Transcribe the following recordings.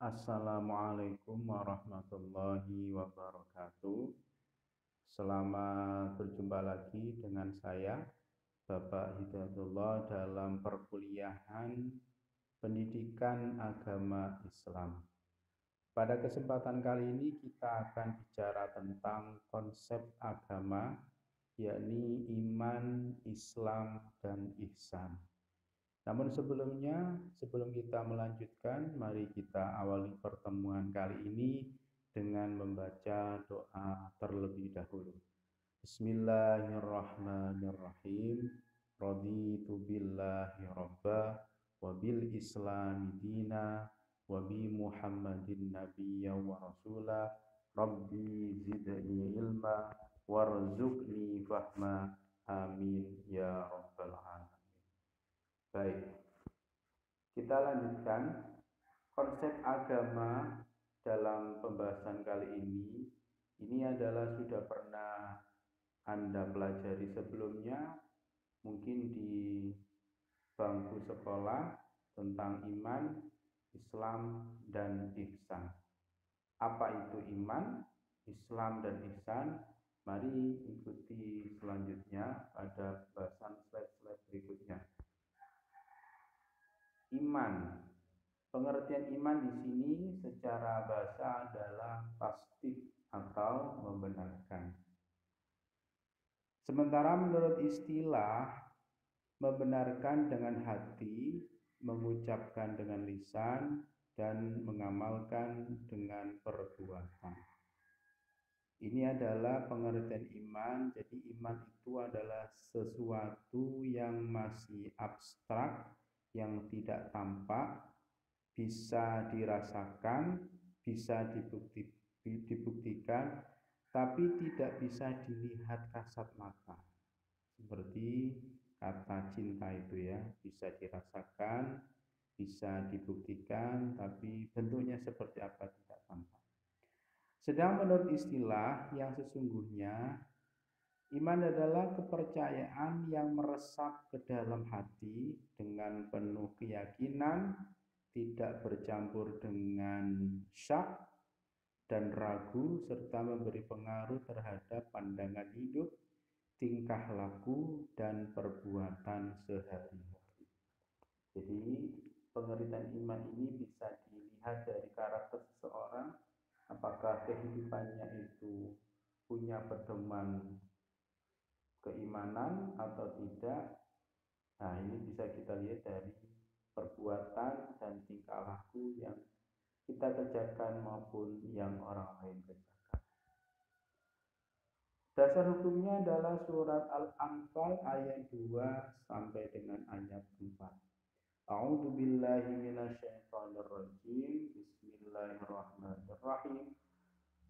Assalamualaikum warahmatullahi wabarakatuh. Selamat berjumpa lagi dengan saya, Bapak Hidayatullah, dalam perkuliahan Pendidikan Agama Islam. Pada kesempatan kali ini kita akan bicara tentang konsep agama, yakni iman, Islam, dan ihsan. Namun sebelum kita melanjutkan, mari kita awali pertemuan kali ini dengan membaca doa terlebih dahulu. Bismillahirrahmanirrahim. Raditu billahi robba wa bil islami dina wa bi muhammadin nabiyya wa rasula. Rabbi zidni ilma warzuqni fahma. Amin ya rabbal alamin. Baik, kita lanjutkan konsep agama dalam pembahasan kali ini. Ini adalah sudah pernah Anda pelajari sebelumnya, mungkin di bangku sekolah, tentang iman, Islam, dan ihsan. Apa itu iman, Islam, dan ihsan? Mari ikuti selanjutnya pada bahasan slide-slide berikutnya. Iman. Pengertian iman di sini secara bahasa adalah tasdik atau membenarkan. Sementara menurut istilah, membenarkan dengan hati, mengucapkan dengan lisan, dan mengamalkan dengan perbuatan. Ini adalah pengertian iman. Jadi iman itu adalah sesuatu yang masih abstrak, yang tidak tampak, bisa dirasakan, bisa dibuktikan, tapi tidak bisa dilihat kasat mata. Seperti kata cinta itu ya, bisa dirasakan, bisa dibuktikan, tapi bentuknya seperti apa tidak tampak. Sedang menurut istilah yang sesungguhnya, iman adalah kepercayaan yang meresap ke dalam hati dengan penuh keyakinan, tidak bercampur dengan syak dan ragu, serta memberi pengaruh terhadap pandangan hidup, tingkah laku, dan perbuatan sehari-hari. Jadi pengertian iman ini bisa dilihat dari karakter seseorang, apakah kehidupannya itu punya pedoman keimanan atau tidak. Nah, ini bisa kita lihat dari perbuatan dan tingkah laku yang kita kerjakan maupun yang orang lain kerjakan. Dasar hukumnya adalah surat Al-Anfal ayat 2 sampai dengan ayat 4. A'udzu billahi minasyaitonir rajim. Bismillahirrahmanirrahim.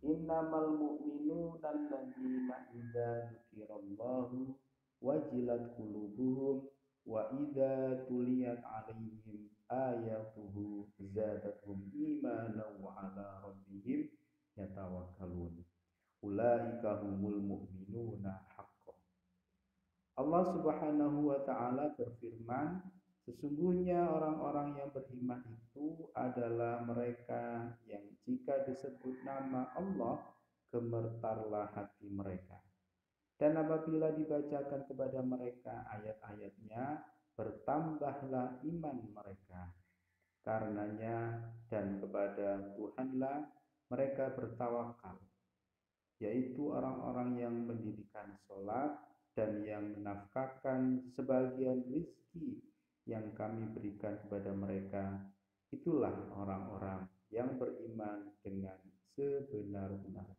Innamal mu'minuna alladzina idza dzukirallahu wajilat qulubuhum wa idza tuliyat 'alaihim ayatuhu zadatuhum imanan wa 'ala rabbihim yatawakkalun. Ulaika humul mu'minuna haqqan. Allah Subhanahu wa taala berfirman, sesungguhnya orang-orang yang beriman itu adalah mereka yang jika disebut nama Allah, gemetarlah hati mereka. Dan apabila dibacakan kepada mereka ayat-ayatnya, bertambahlah iman mereka. Karenanya dan kepada Tuhanlah mereka bertawakal, yaitu orang-orang yang mendirikan sholat dan yang menafkahkan sebagian rizki yang kami berikan kepada mereka. Itulah orang-orang yang beriman dengan sebenar-benarnya.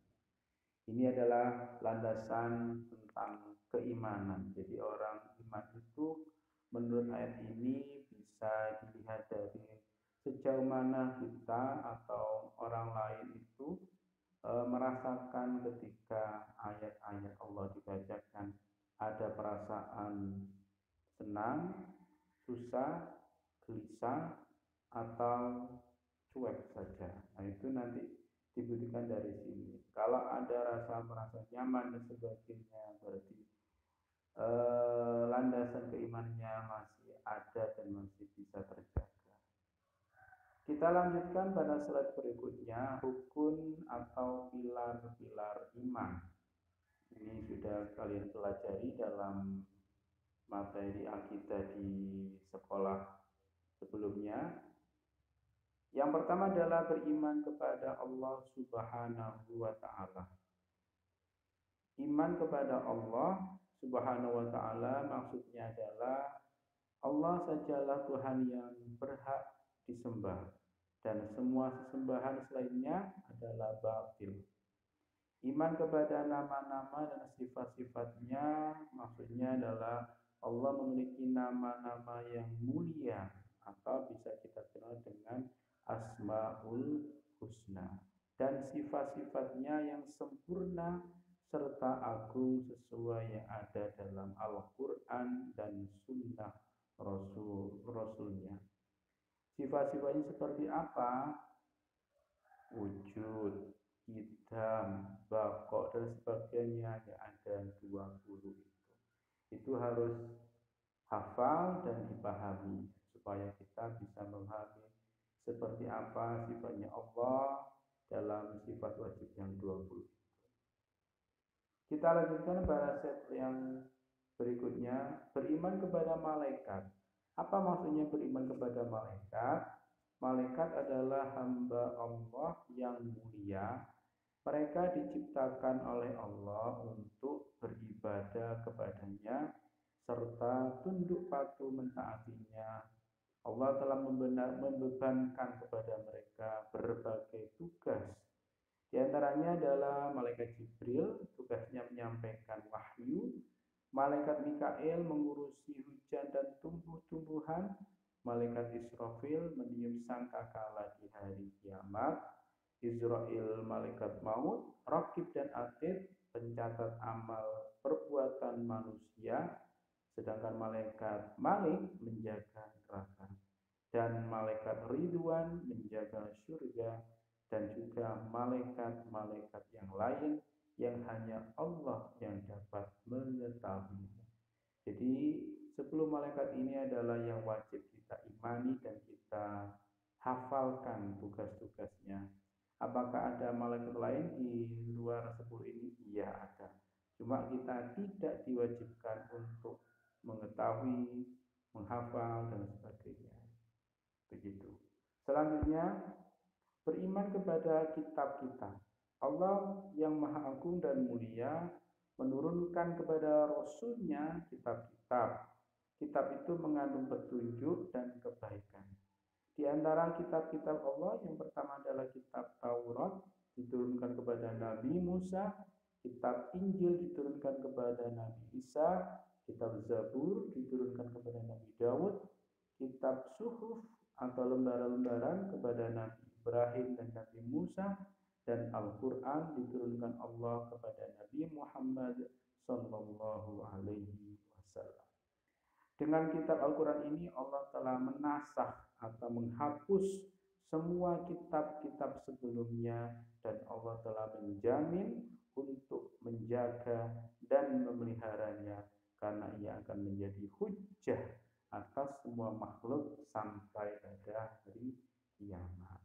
Ini adalah landasan tentang keimanan. Jadi orang iman itu menurut ayat ini bisa dilihat dari sejauh mana kita atau orang lain itu merasakan ketika ayat-ayat Allah dibacakan, ada perasaan senang, susah, gelisah, atau cuek saja. Nah, itu nanti dibuktikan dari sini. Kalau ada merasa nyaman dan sebagainya, berarti landasan keimanannya masih ada dan masih bisa terjaga. Kita lanjutkan pada slide berikutnya, rukun atau pilar-pilar iman. Ini sudah kalian pelajari dalam materi akidah di sekolah sebelumnya. Yang pertama adalah beriman kepada Allah Subhanahu wa Ta'ala. Iman kepada Allah Subhanahu wa Ta'ala maksudnya adalah Allah sajalah Tuhan yang berhak disembah, dan semua sesembahan selainnya adalah batil. Iman kepada nama-nama dan sifat-sifatnya maksudnya adalah Allah memiliki nama-nama yang mulia atau bisa kita kenal dengan Asmaul Husna, dan sifat-sifatnya yang sempurna serta agung sesuai yang ada dalam Al-Quran dan Sunnah Rasulnya. Sifat-sifatnya seperti apa? Wujud, idam, bako, dan sebagainya yang ada 20 itu harus hafal dan dipahami supaya kita bisa memahami seperti apa sifatnya Allah dalam sifat wajib yang 20. Kita lanjutkan pada set yang berikutnya, beriman kepada malaikat. Apa maksudnya beriman kepada malaikat? Malaikat adalah hamba Allah yang mulia. Mereka diciptakan oleh Allah untuk beribadah kepadanya serta tunduk patuh mentaatinya. Allah telah membebankan kepada mereka berbagai tugas. Di antaranya adalah malaikat Jibril, tugasnya menyampaikan wahyu. Malaikat Mikail mengurusi hujan dan tumbuh-tumbuhan. Malaikat Israfil meniup sangkakala di hari kiamat. Israel malaikat maut, Raqib dan Atid pencatat amal perbuatan manusia, sedangkan malaikat Malik menjaga neraka, dan malaikat Ridwan menjaga surga, dan juga malaikat-malaikat yang lain yang hanya Allah yang dapat mengetahui. Jadi 10 malaikat ini adalah yang wajib kita imani dan kita hafalkan tugas-tugasnya. Apakah ada malaikat lain di luar 10 ini? Iya ada. Cuma kita tidak diwajibkan untuk mengetahui, menghafal, dan sebagainya. Begitu. Selanjutnya, beriman kepada kitab kita. Allah yang Maha Agung dan Mulia menurunkan kepada Rasulnya kitab-kitab. Kitab itu mengandung petunjuk dan kebaikan. Di antara kitab-kitab Allah yang pertama adalah kitab Taurat diturunkan kepada Nabi Musa, kitab Injil diturunkan kepada Nabi Isa, kitab Zabur diturunkan kepada Nabi Daud, kitab Suhuf atau lembaran-lembaran kepada Nabi Ibrahim dan Nabi Musa, dan Al-Quran diturunkan Allah kepada Nabi Muhammad Sallallahu Alaihi Wasallam. Dengan kitab Al-Quran ini Allah telah menasakh atau menghapus semua kitab-kitab sebelumnya, dan Allah telah menjamin untuk menjaga dan memeliharanya karena ia akan menjadi hujjah atas semua makhluk sampai pada hari kiamat.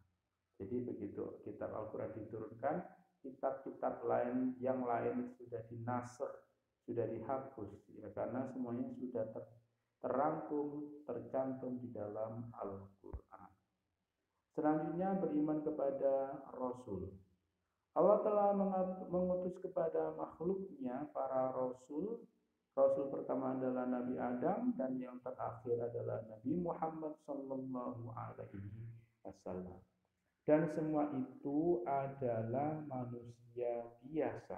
Jadi begitu kitab Al-Quran diturunkan, kitab-kitab lain yang lain sudah dinasakh, sudah dihapus ya, karena semuanya sudah terangkum, tercantum di dalam Al-Quran. Selanjutnya beriman kepada Rasul. Allah telah mengutus kepada makhluknya para Rasul. Rasul pertama adalah Nabi Adam, dan yang terakhir adalah Nabi Muhammad Sallallahu Alaihi Wasallam. Dan semua itu adalah manusia biasa,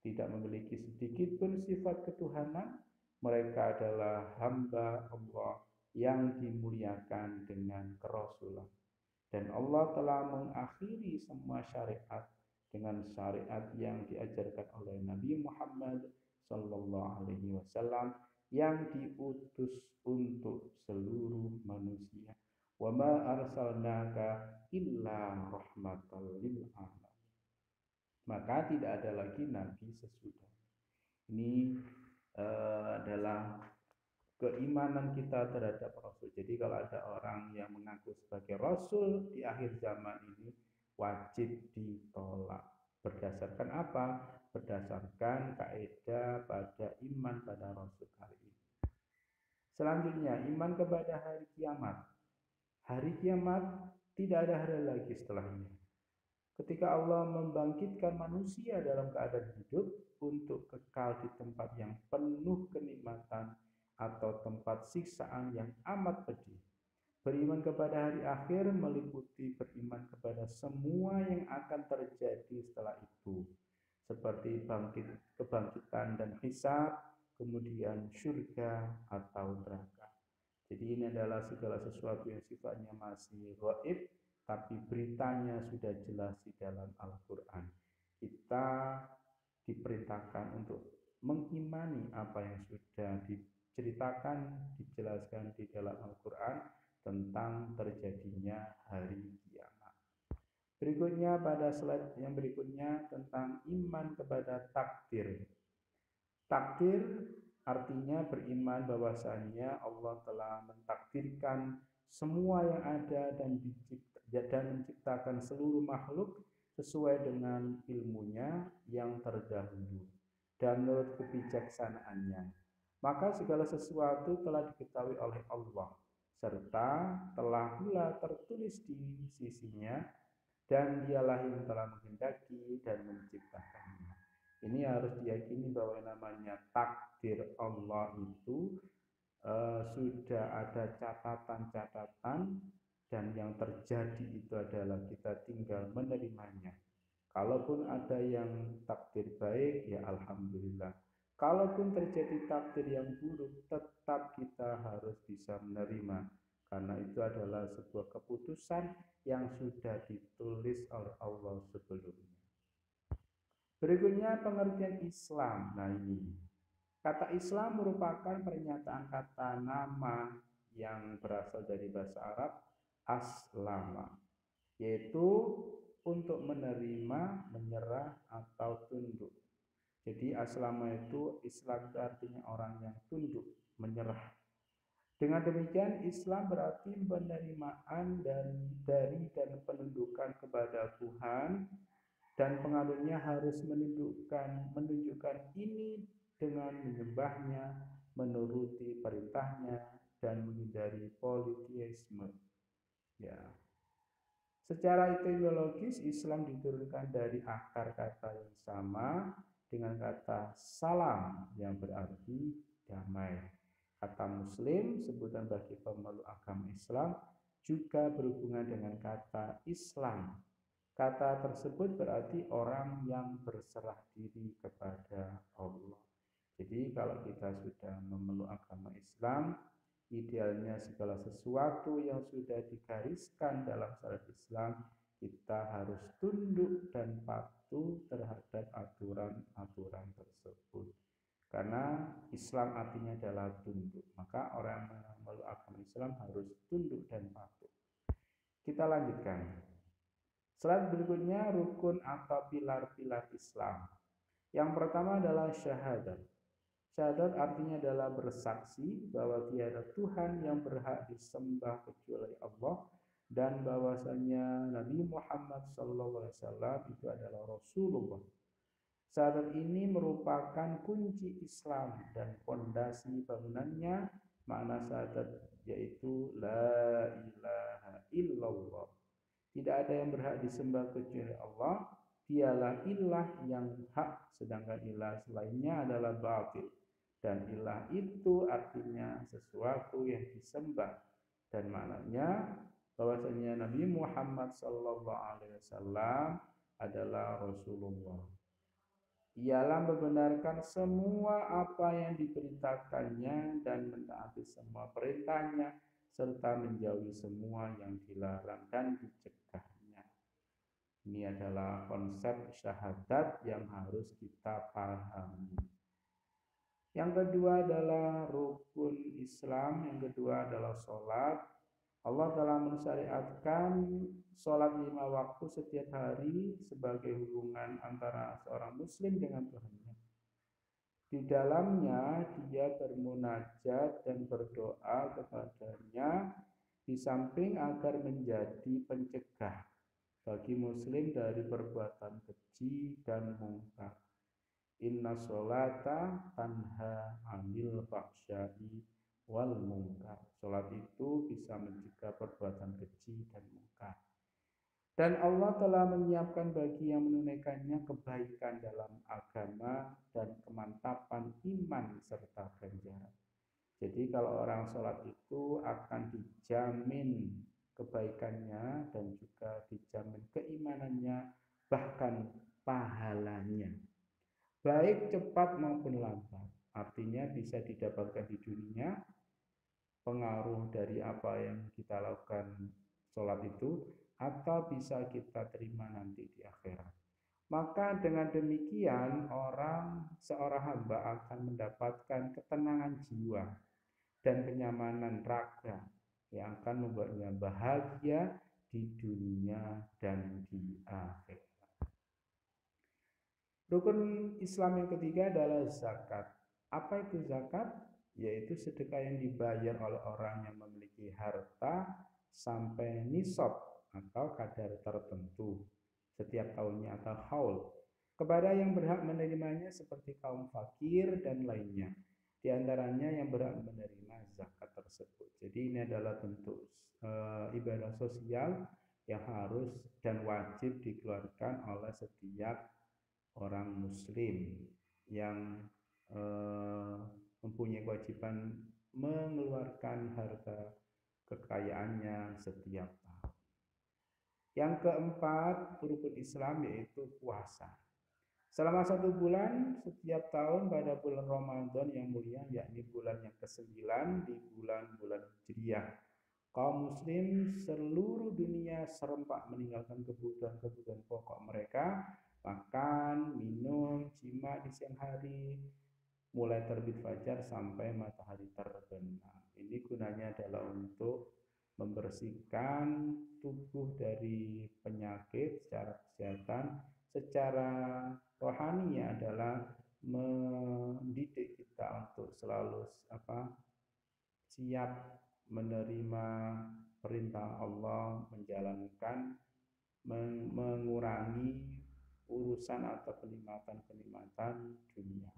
tidak memiliki sedikit pun sifat ketuhanan. Mereka adalah hamba Allah yang dimuliakan dengan kerasulan. Dan Allah telah mengakhiri semua syariat dengan syariat yang diajarkan oleh Nabi Muhammad Sallallahu Alaihi Wasallam yang diutus untuk seluruh manusia. Wa ma arsalnaka illa rahmatan lil alamin. Maka tidak ada lagi nabi sesudah. Ini adalah keimanan kita terhadap Rasul. Jadi kalau ada orang yang mengaku sebagai Rasul di akhir zaman ini, wajib ditolak. Berdasarkan apa? Berdasarkan kaidah pada iman pada Rasul hari ini. Selanjutnya, iman kepada hari kiamat. Hari kiamat tidak ada hari lagi setelahnya. Ketika Allah membangkitkan manusia dalam keadaan hidup untuk kekal di tempat yang penuh kenikmatan atau tempat siksaan yang amat pedih. Beriman kepada hari akhir meliputi beriman kepada semua yang akan terjadi setelah itu, seperti kebangkitan dan hisab, kemudian surga atau neraka. Jadi ini adalah segala sesuatu yang sifatnya masih gaib, tapi beritanya sudah jelas di dalam Al-Quran. Kita diperintahkan untuk mengimani apa yang sudah diceritakan, dijelaskan di dalam Al-Quran tentang terjadinya hari kiamat. Berikutnya pada slide yang berikutnya tentang iman kepada takdir. Takdir artinya beriman bahwasanya Allah telah mentakdirkan semua yang ada dan menciptakan seluruh makhluk sesuai dengan ilmunya yang terdahulu dan menurut kebijaksanaannya. Maka segala sesuatu telah diketahui oleh Allah serta telah pula tertulis di sisinya, dan dialah yang telah menghendaki dan menciptakannya. Ini harus diyakini bahwa yang namanya takdir Allah itu sudah ada catatan-catatan, dan yang terjadi itu adalah kita tinggal menerimanya. Kalaupun ada yang takdir baik, ya alhamdulillah. Kalaupun terjadi takdir yang buruk, tetap kita harus bisa menerima, karena itu adalah sebuah keputusan yang sudah ditulis oleh Allah sebelumnya. Berikutnya pengertian Islam. Nah ini, kata Islam merupakan pernyataan kata nama yang berasal dari bahasa Arab aslama, yaitu untuk menerima, menyerah, atau tunduk. Jadi aslama itu, Islam itu artinya orang yang tunduk, menyerah. Dengan demikian Islam berarti penerimaan dari dan penundukan kepada Tuhan, dan penganutnya harus menunjukkan ini dengan menyembahnya, menuruti perintahnya, dan menghindari politeisme. Ya. Secara etimologis Islam diturunkan dari akar kata yang sama dengan kata salam yang berarti damai. Kata Muslim, sebutan bagi pemeluk agama Islam, juga berhubungan dengan kata Islam. Kata tersebut berarti orang yang berserah diri kepada Allah. Jadi kalau kita sudah memeluk agama Islam, idealnya segala sesuatu yang sudah digariskan dalam syariat Islam, kita harus tunduk dan patuh terhadap aturan-aturan tersebut. Karena Islam artinya adalah tunduk, maka orang yang memeluk agama Islam harus tunduk dan patuh. Kita lanjutkan. Slide berikutnya, rukun atau pilar-pilar Islam. Yang pertama adalah syahadat. Syahadat artinya adalah bersaksi bahwa tiada Tuhan yang berhak disembah kecuali Allah, dan bahwasanya Nabi Muhammad SAW itu adalah Rasulullah. Syahadat ini merupakan kunci Islam dan fondasi bangunannya. Makna syahadat yaitu la ilaha illallah. Tidak ada yang berhak disembah kecuali Allah. Dialah ilah yang hak, sedangkan ilah selainnya adalah batil. Dan ilah itu artinya sesuatu yang disembah, dan maknanya bahwasanya Nabi Muhammad SAW adalah Rasulullah. Ialah membenarkan semua apa yang diperintahkannya dan mentaati semua perintahnya, serta menjauhi semua yang dilarang dan dicegahnya. Ini adalah konsep syahadat yang harus kita pahami. Yang kedua adalah rukun Islam, yang kedua adalah sholat. Allah telah mensyariatkan sholat 5 waktu setiap hari sebagai hubungan antara seorang muslim dengan Tuhannya. Di dalamnya dia bermunajat dan berdoa kepadanya, di samping agar menjadi pencegah bagi muslim dari perbuatan keji dan mungkar. Inna sholata tanha 'anil fahsya'i wal munkar. Salat itu bisa mencegah perbuatan keji dan mungkar. Dan Allah telah menyiapkan bagi yang menunaikannya kebaikan dalam agama dan kemantapan iman serta ganjaran. Jadi kalau orang sholat itu akan dijamin kebaikannya dan juga dijamin keimanannya, bahkan pahalanya. Baik cepat maupun lambat. Artinya bisa didapatkan di dunia, pengaruh dari apa yang kita lakukan sholat itu, atau bisa kita terima nanti di akhirat. Maka dengan demikian seorang hamba akan mendapatkan ketenangan jiwa dan kenyamanan raga yang akan membuatnya bahagia di dunia dan di akhirat. Rukun Islam yang ketiga adalah zakat. Apa itu zakat? Yaitu sedekah yang dibayar oleh orang yang memiliki harta sampai nisab atau kadar tertentu setiap tahunnya atau haul kepada yang berhak menerimanya seperti kaum fakir dan lainnya. Di antaranya yang berhak menerima zakat tersebut. Jadi ini adalah bentuk ibadah sosial yang harus dan wajib dikeluarkan oleh setiap orang muslim yang mempunyai kewajiban mengeluarkan harta kekayaannya setiap tahun. Yang keempat, rukun Islam yaitu puasa. Selama 1 bulan setiap tahun pada bulan Ramadan yang mulia, yakni bulan yang ke-9 di bulan-bulan Hijriah, kaum muslim seluruh dunia serempak meninggalkan kebutuhan-kebutuhan pokok mereka, makan, minum, jima di siang hari, mulai terbit fajar sampai matahari terbenam. Ini gunanya adalah untuk membersihkan tubuh dari penyakit secara kesehatan. Secara rohani adalah mendidik kita untuk selalu siap menerima perintah Allah, menjalankan, mengurangi urusan atau kenikmatan-kenikmatan dunia.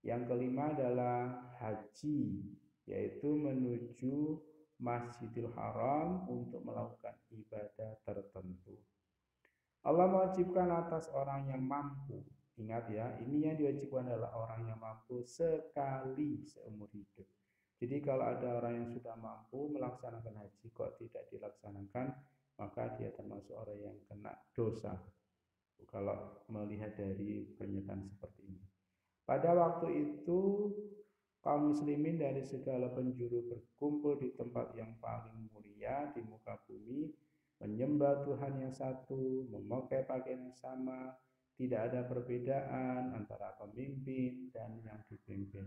Yang kelima adalah haji, yaitu menuju Masjidil Haram untuk melakukan ibadah tertentu. Allah mewajibkan atas orang yang mampu. Ingat ya, ini yang diwajibkan adalah orang yang mampu sekali seumur hidup. Jadi kalau ada orang yang sudah mampu melaksanakan haji kok tidak dilaksanakan, maka dia termasuk orang yang kena dosa. Kalau melihat dari pernyataan seperti ini. Pada waktu itu kaum muslimin dari segala penjuru berkumpul di tempat yang paling mulia di muka bumi, menyembah Tuhan yang satu, memakai pakaian yang sama, tidak ada perbedaan antara pemimpin dan yang dipimpin,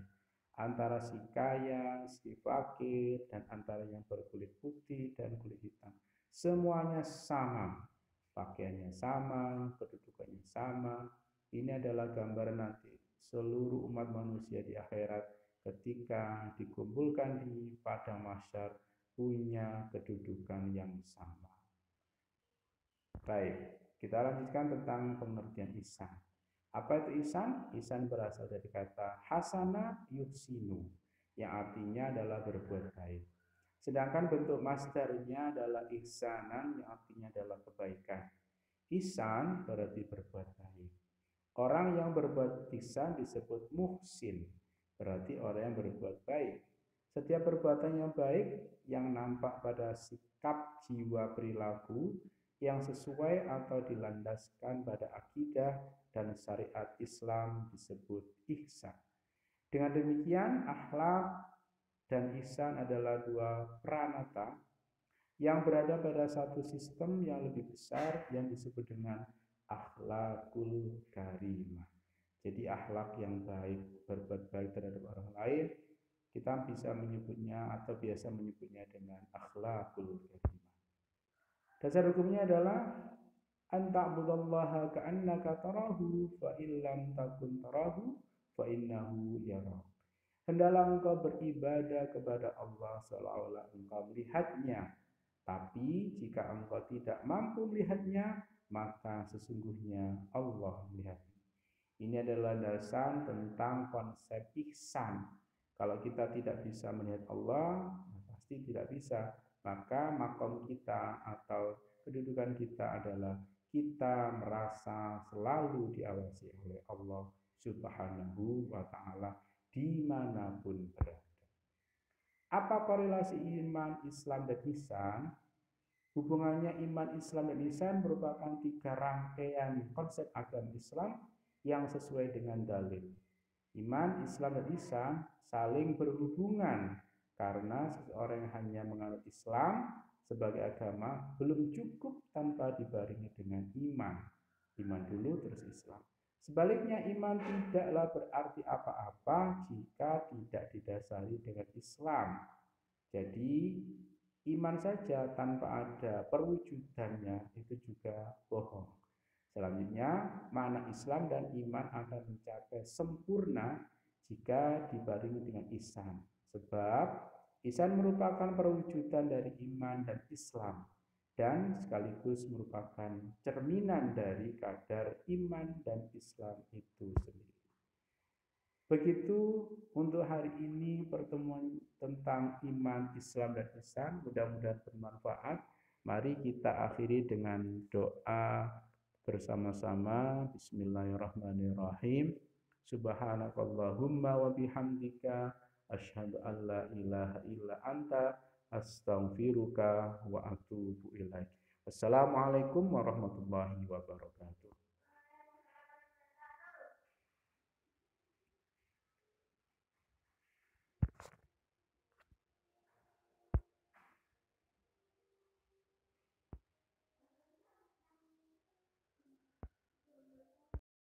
antara si kaya, si fakir, dan antara yang berkulit putih dan kulit hitam. Semuanya sama, pakaiannya sama, kedudukannya sama. Ini adalah gambaran nanti seluruh umat manusia di akhirat ketika dikumpulkan di padang mahsyar punya kedudukan yang sama. Baik, kita lanjutkan tentang pengertian ihsan. Apa itu ihsan? Ihsan berasal dari kata hasana yuhsinu, yang artinya adalah berbuat baik. Sedangkan bentuk masdarnya adalah ihsanan, yang artinya adalah kebaikan. Ihsan berarti berbuat baik. Orang yang berbuat ihsan disebut muhsin, berarti orang yang berbuat baik. Setiap perbuatan yang baik yang nampak pada sikap jiwa perilaku yang sesuai atau dilandaskan pada akidah dan syariat Islam disebut ihsan. Dengan demikian, akhlak dan ihsan adalah dua pranata yang berada pada satu sistem yang lebih besar yang disebut dengan akhlakul karimah. Jadi akhlak yang baik, berbuat baik terhadap orang lain, kita bisa menyebutnya atau biasa menyebutnya dengan akhlakul karimah. Dasar hukumnya adalah an ta'budallaha ka'annaka tarahu fa illam takun tarahu fa innahu yarak. Hendaklah engkau beribadah kepada Allah seolah-olah engkau melihatnya. Tapi jika engkau tidak mampu melihatnya, maka sesungguhnya Allah melihat. Ini adalah dasar tentang konsep ihsan. Kalau kita tidak bisa melihat Allah, pasti tidak bisa. Maka makom kita atau kedudukan kita adalah kita merasa selalu diawasi oleh Allah Subhanahu wa Ta'ala dimanapun berada. Apa korelasi iman, Islam, dan ihsan? Hubungannya iman, Islam, dan ihsan merupakan 3 rangkaian konsep agama Islam yang sesuai dengan dalil. Iman, Islam, dan ihsan saling berhubungan karena seseorang yang hanya menganut Islam sebagai agama belum cukup tanpa dibarengi dengan iman. Iman dulu terus Islam. Sebaliknya iman tidaklah berarti apa-apa jika tidak didasari dengan Islam. Jadi iman saja tanpa ada perwujudannya itu juga bohong. Selanjutnya, makna Islam dan iman akan mencapai sempurna jika dibarengi dengan ihsan. Sebab ihsan merupakan perwujudan dari iman dan Islam dan sekaligus merupakan cerminan dari kadar iman dan Islam itu sendiri. Begitu untuk hari ini pertemuan tentang iman, Islam, dan ihsan. Mudah-mudahan bermanfaat. Mari kita akhiri dengan doa bersama-sama. Bismillahirrahmanirrahim. Subhanakallahumma wa bihamdika asyhadu an la ilaha illa anta astaghfiruka wa atubu ilaik. Assalamualaikum warahmatullahi wabarakatuh.